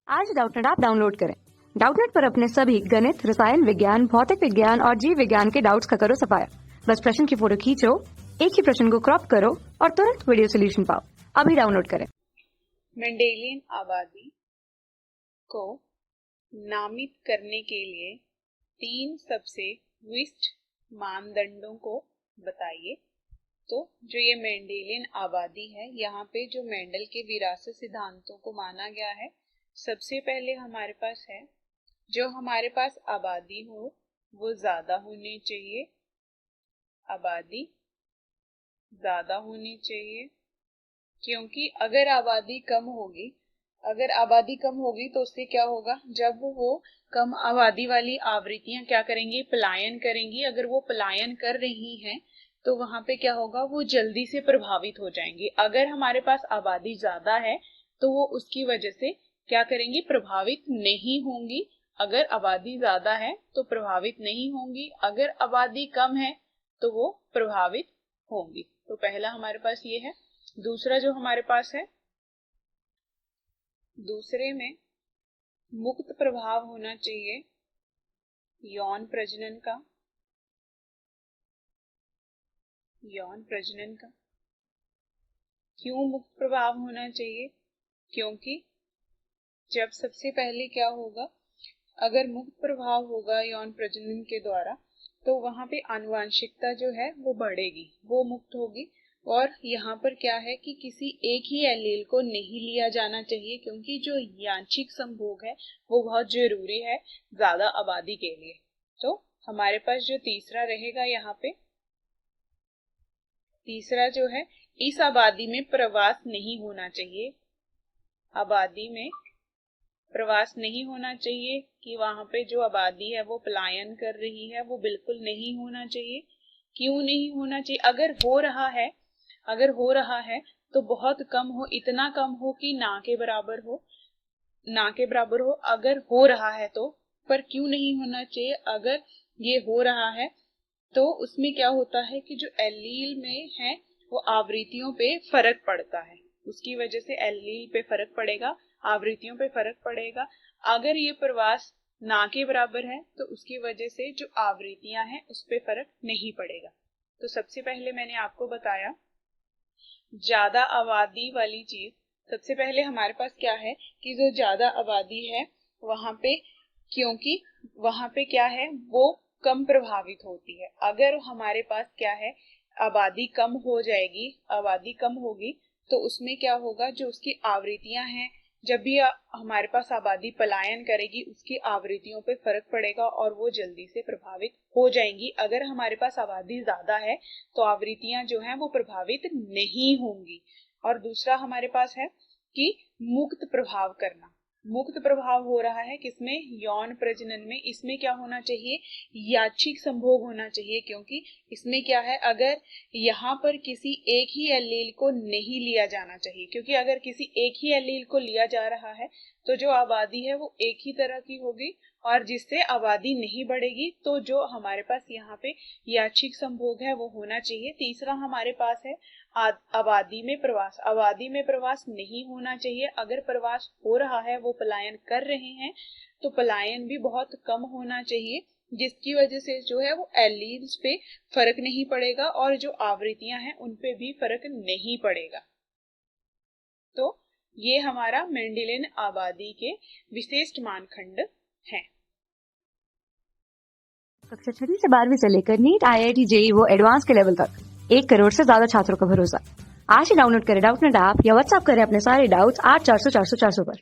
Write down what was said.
आज Doubtnut app download करें। Doubtnut पर अपने सभी गणित, रसायन विज्ञान, भौतिक विज्ञान और जीव विज्ञान के डाउट्स का करो सफाया। बस प्रश्न की फोटो खींचो, एक ही प्रश्न को क्रॉप करो और तुरंत वीडियो सोल्यूशन पाओ। अभी डाउनलोड करें। मेंडेलियन आबादी को नामित करने के लिए 3 सबसे विशिष्ट मानदंडों को बताइए। तो जो ये मेंडेलियन आबादी है, यहाँ पे जो मेंडल के विरासत सिद्धांतों को माना गया है, सबसे पहले हमारे पास है जो हमारे पास आबादी हो वो ज्यादा होनी चाहिए। आबादी ज्यादा होनी चाहिए, क्योंकि अगर आबादी कम होगी तो उससे क्या होगा, जब वो कम आबादी वाली आवृत्तियां क्या करेंगी, पलायन करेंगी। अगर वो पलायन कर रही हैं तो वहां पे क्या होगा, वो जल्दी से प्रभावित हो जाएंगी। अगर हमारे पास आबादी ज्यादा है तो वो उसकी वजह से क्या करेंगी, प्रभावित नहीं होंगी। अगर आबादी ज्यादा है तो प्रभावित नहीं होंगी, अगर आबादी कम है तो वो प्रभावित होंगी। तो पहला हमारे पास ये है। दूसरा जो हमारे पास है, दूसरे में मुक्त प्रभाव होना चाहिए यौन प्रजनन का। यौन प्रजनन का क्यों मुक्त प्रभाव होना चाहिए, क्योंकि जब सबसे पहले क्या होगा, अगर मुक्त प्रभाव होगा यौन प्रजनन के द्वारा तो वहां पे आनुवंशिकता जो है वो बढ़ेगी, वो मुक्त होगी। और यहाँ पर क्या है कि किसी एक ही एलील को नहीं लिया जाना चाहिए, क्योंकि जो यादृच्छिक संभोग है वो बहुत जरूरी है ज्यादा आबादी के लिए। तो हमारे पास जो तीसरा रहेगा, यहाँ पे तीसरा जो है, इस आबादी में प्रवास नहीं होना चाहिए। आबादी में प्रवास नहीं होना चाहिए कि वहां पे जो आबादी है वो पलायन कर रही है, वो बिल्कुल नहीं होना चाहिए। क्यों नहीं होना चाहिए? अगर हो रहा है तो बहुत कम हो, इतना कम हो कि ना के बराबर हो। अगर हो रहा है तो, पर क्यों नहीं होना चाहिए? अगर ये हो रहा है तो उसमें क्या होता है कि जो एलील में है वो आवृत्तियों पे फर्क पड़ता है, उसकी वजह से एलील पे फर्क पड़ेगा, आवृत्तियों पे फर्क पड़ेगा। अगर ये प्रवास ना के बराबर है तो उसकी वजह से जो आवृत्तियां हैं उस पे फर्क नहीं पड़ेगा। तो सबसे पहले मैंने आपको बताया ज्यादा आबादी वाली चीज। सबसे पहले हमारे पास क्या है कि जो ज्यादा आबादी है वहां पे, क्योंकि वहां पे क्या है, वो कम प्रभावित होती है। अगर हमारे पास क्या है, आबादी कम हो जाएगी, आबादी कम होगी तो उसमें क्या होगा, जो उसकी आवृत्तियां हैं, जब भी हमारे पास आबादी पलायन करेगी उसकी आवृत्तियों पे फर्क पड़ेगा और वो जल्दी से प्रभावित हो जाएंगी। अगर हमारे पास आबादी ज्यादा है तो आवृत्तियां जो हैं वो प्रभावित नहीं होंगी। और दूसरा हमारे पास है कि मुक्त प्रभाव करना। मुक्त प्रभाव हो रहा है किसमें, यौन प्रजनन में। इसमें क्या होना चाहिए, यादृच्छिक संभोग होना चाहिए, क्योंकि इसमें क्या है, अगर यहाँ पर किसी एक ही एलील को नहीं लिया जाना चाहिए, क्योंकि अगर किसी एक ही एलील को लिया जा रहा है तो जो आबादी है वो एक ही तरह की होगी और जिससे आबादी नहीं बढ़ेगी। तो जो हमारे पास यहाँ पे यादृच्छिक संभोग है वो होना चाहिए। तीसरा हमारे पास है आबादी में प्रवास। आबादी में प्रवास नहीं होना चाहिए। अगर प्रवास हो रहा है, वो पलायन कर रहे हैं, तो पलायन भी बहुत कम होना चाहिए, जिसकी वजह से जो है वो एलील्स पे फर्क नहीं पड़ेगा और जो आवृत्तियां हैं उन पे भी फर्क नहीं पड़ेगा। तो ये हमारा मेंडेलियन आबादी के विशिष्ट मानदंड हैं। कक्षा 6 से 12वीं से लेकर नीट, IIT, JEE वो एडवांस के लेवल तक 1 करोड़ से ज्यादा छात्रों का भरोसा। आज ही डाउनलोड करें डाउटनेट ऐप या व्हाट्सएप करें अपने सारे डाउट्स 8400 400 400 पर।